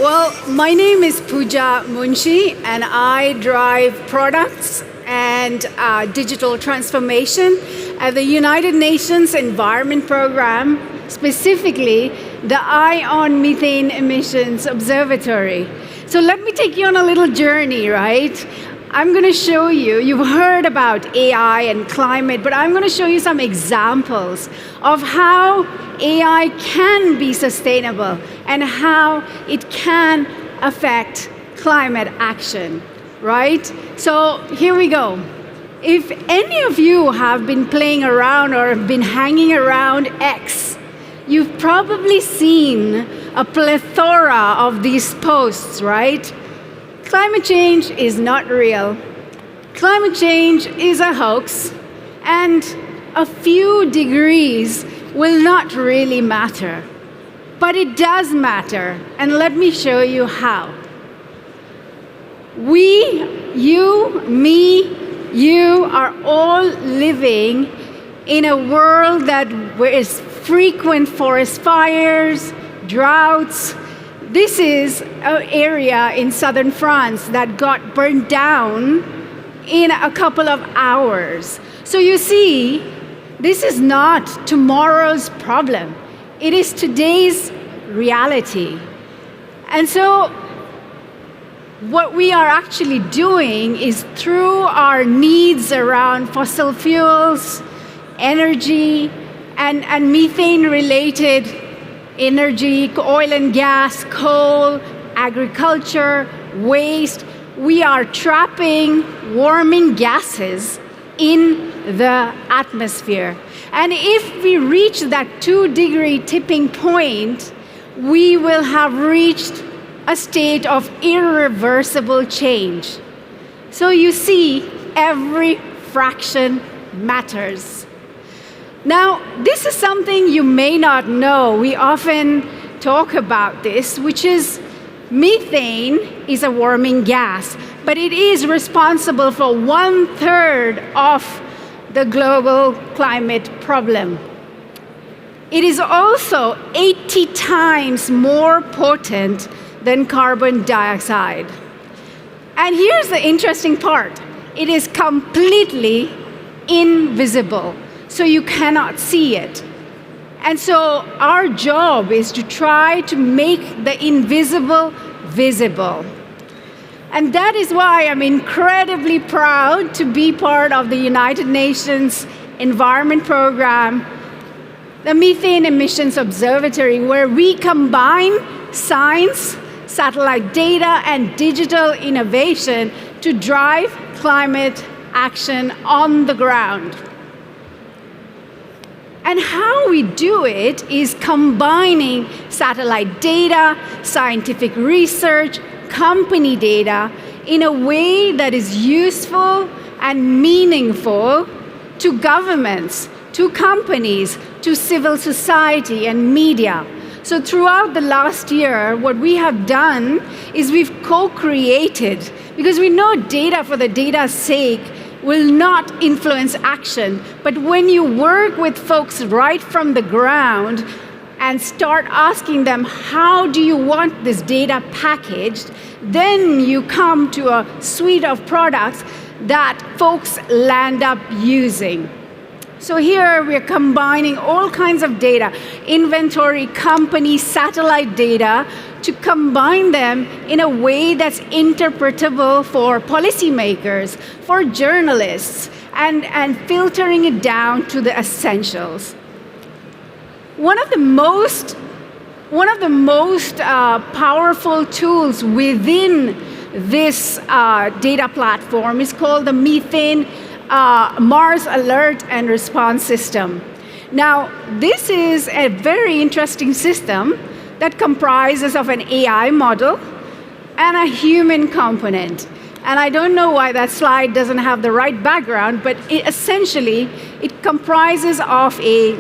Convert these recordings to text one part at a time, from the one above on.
Well, my name is Pooja Munshi, and I drive products and digital transformation at the United Nations Environment Program, specifically the Eye on Methane Emissions Observatory. So let me take you on a little journey, right? I'm going to show you, you've heard about AI and climate, but I'm going to show you some examples of how AI can be sustainable and how it can affect climate action, right? So here we go. If any of you have been playing around or have been hanging around X, you've probably seen a plethora of these posts, right? Climate change is not real. Climate change is a hoax, and a few degrees will not really matter. But it does matter, and let me show you how. We, you, me, you are all living in a world that is frequent forest fires, droughts. This is an area in southern France that got burned down in a couple of hours. So you see, this is not tomorrow's problem. It is today's reality. And so what we are actually doing is through our needs around fossil fuels, energy, and methane-related energy, oil and gas, coal, agriculture, waste, we are trapping warming gases in the atmosphere. And if we reach that 2-degree tipping point, we will have reached a state of irreversible change. So you see, every fraction matters. Now, this is something you may not know. We often talk about this, which is methane is a warming gas, but it is responsible for 1/3 of the global climate problem. It is also 80 times more potent than carbon dioxide. And here's the interesting part. It is completely invisible. So you cannot see it. And so our job is to try to make the invisible visible. And that is why I'm incredibly proud to be part of the United Nations Environment Program, the Methane Emissions Observatory, where we combine science, satellite data, and digital innovation to drive climate action on the ground. And how we do it is combining satellite data, scientific research, company data in a way that is useful and meaningful to governments, to companies, to civil society and media. So throughout the last year, what we have done is we've co-created, because we know data for the data's sake will not influence action. But when you work with folks right from the ground and start asking them, how do you want this data packaged, then you come to a suite of products that folks land up using. So here we're combining all kinds of data, inventory, company, satellite data, to combine them in a way that's interpretable for policymakers, for journalists, and filtering it down to the essentials. One of the most powerful tools within this data platform is called the Methane Mars Alert and Response System. Now, this is a very interesting system that comprises of an AI model and a human component. And I don't know why that slide doesn't have the right background, but essentially, it comprises of a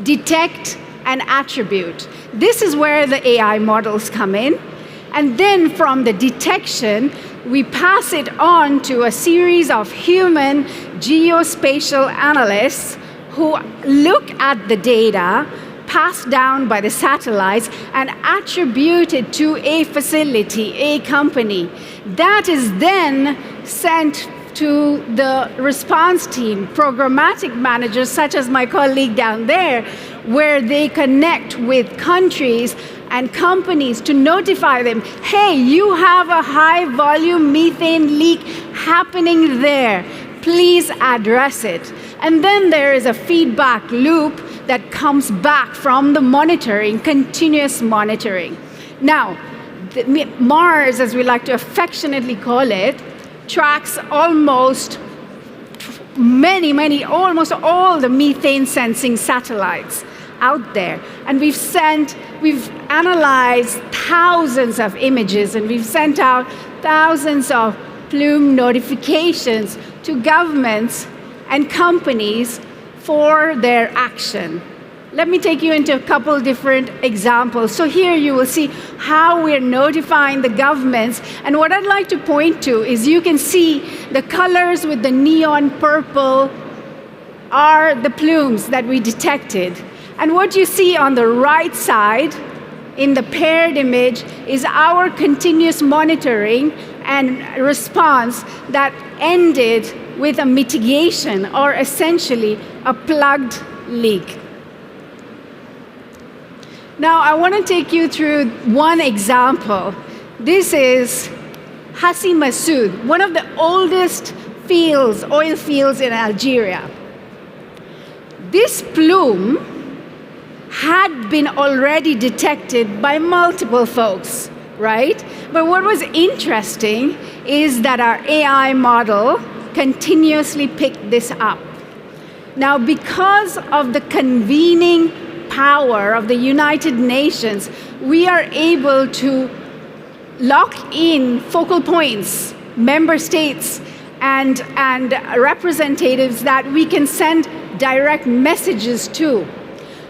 detect and attribute. This is where the AI models come in. And then from the detection, we pass it on to a series of human geospatial analysts who look at the data, passed down by the satellites and attributed to a facility, a company. That is then sent to the response team, programmatic managers such as my colleague down there, where they connect with countries and companies to notify them, hey, you have a high volume methane leak happening there. Please address it. And then there is a feedback loop that comes back from the monitoring, continuous monitoring. Now, Mars, as we like to affectionately call it, tracks almost almost all the methane sensing satellites out there. And we've analyzed thousands of images, and we've sent out thousands of plume notifications to governments and companies for their action. Let me take you into a couple different examples. So here you will see how we're notifying the governments. And what I'd like to point to is you can see the colors with the neon purple are the plumes that we detected. And what you see on the right side in the paired image is our continuous monitoring and response that ended with a mitigation, or essentially a plugged leak. Now, I want to take you through one example. This is Hassi Massoud, one of the oldest fields, oil fields in Algeria. This plume had been already detected by multiple folks, right? But what was interesting is that our AI model continuously picked this up. Now, because of the convening power of the United Nations, we are able to lock in focal points, member states, and representatives that we can send direct messages to.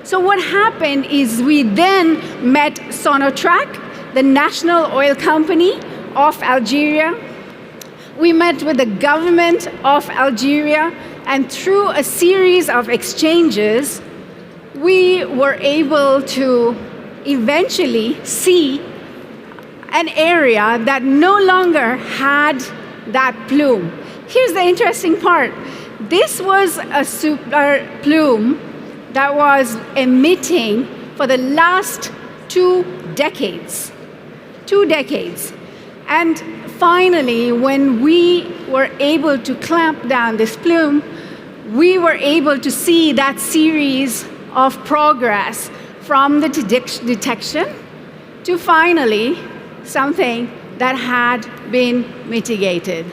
So what happened is we then met Sonotrach, the national oil company of Algeria. We met with the government of Algeria, and through a series of exchanges, we were able to eventually see an area that no longer had that plume. Here's the interesting part. This was a super plume that was emitting for the last 2 decades. 2 decades. And finally, when we were able to clamp down this plume, we were able to see that series of progress from the detection to finally something that had been mitigated.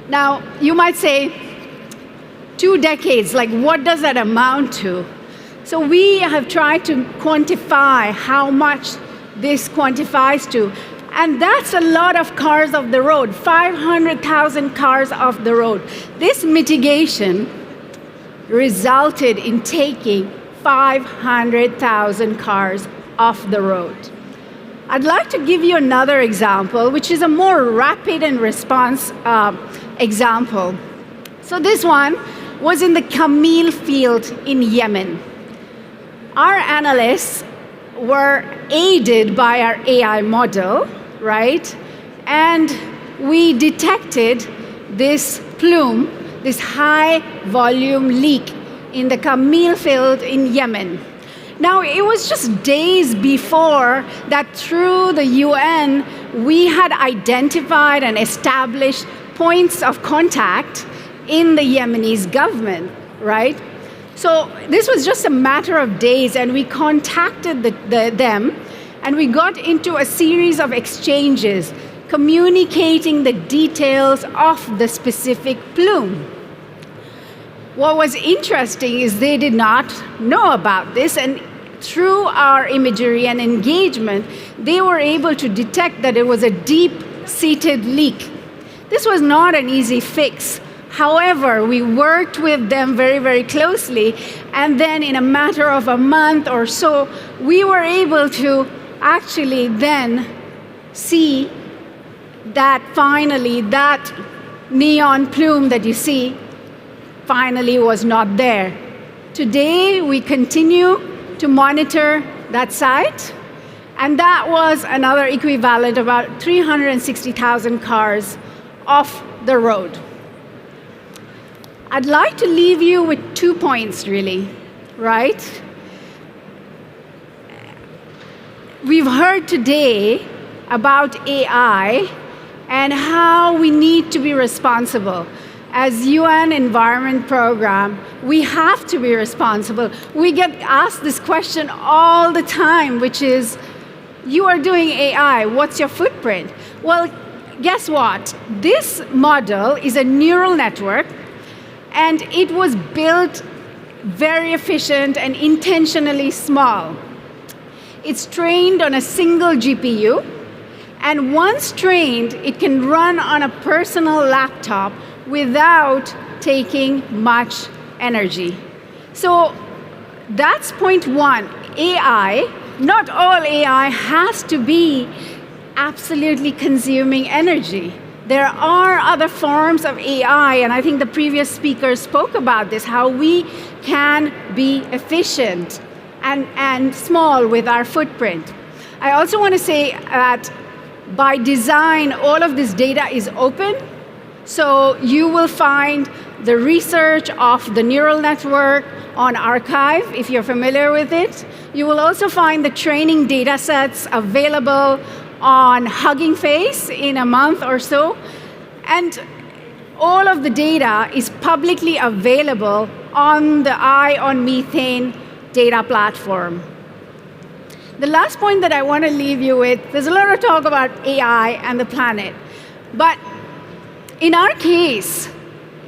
Now, you might say, 2 decades, like what does that amount to? So we have tried to quantify how much this quantifies to. And that's a lot of cars off the road, 500,000 cars off the road. This mitigation resulted in taking 500,000 cars off the road. I'd like to give you another example, which is a more rapid and response example. So this one was in the Camil field in Yemen. Our analysts were aided by our AI model, right? And we detected this plume, this high volume leak in the Camil field in Yemen. Now, it was just days before that through the UN, we had identified and established points of contact in the Yemenis government, right? So this was just a matter of days, and we contacted them, and we got into a series of exchanges, communicating the details of the specific plume. What was interesting is they did not know about this, and through our imagery and engagement, they were able to detect that it was a deep-seated leak. This was not an easy fix. However, we worked with them very, very closely, and then in a matter of a month or so, we were able to actually then see that finally that neon plume that you see finally was not there. Today, we continue to monitor that site, and that was another equivalent, about 360,000 cars off the road. I'd like to leave you with 2 points, really, right? We've heard today about AI and how we need to be responsible. As UN Environment Program, we have to be responsible. We get asked this question all the time, which is, you are doing AI, what's your footprint? Well, guess what? This model is a neural network, and it was built very efficient and intentionally small. It's trained on a single GPU, and once trained, it can run on a personal laptop without taking much energy. So that's point one. AI, not all AI has to be absolutely consuming energy. There are other forms of AI, and I think the previous speakers spoke about this, how we can be efficient and small with our footprint. I also want to say that by design, all of this data is open, so you will find the research of the neural network on arXiv, if you're familiar with it. You will also find the training data sets available on Hugging Face in a month or so. And all of the data is publicly available on the Eye on Methane data platform. The last point that I want to leave you with, there's a lot of talk about AI and the planet. But in our case,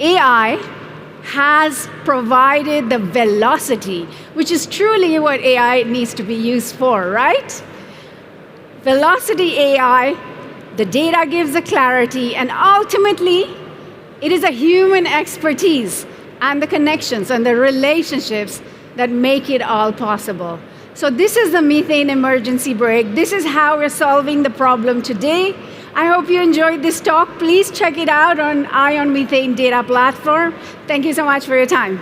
AI has provided the velocity, which is truly what AI needs to be used for, right? Velocity AI, the data gives the clarity, and ultimately, it is a human expertise and the connections and the relationships that make it all possible. So this is the methane emergency brake. This is how we're solving the problem today. I hope you enjoyed this talk. Please check it out on Eye on Methane data platform. Thank you so much for your time.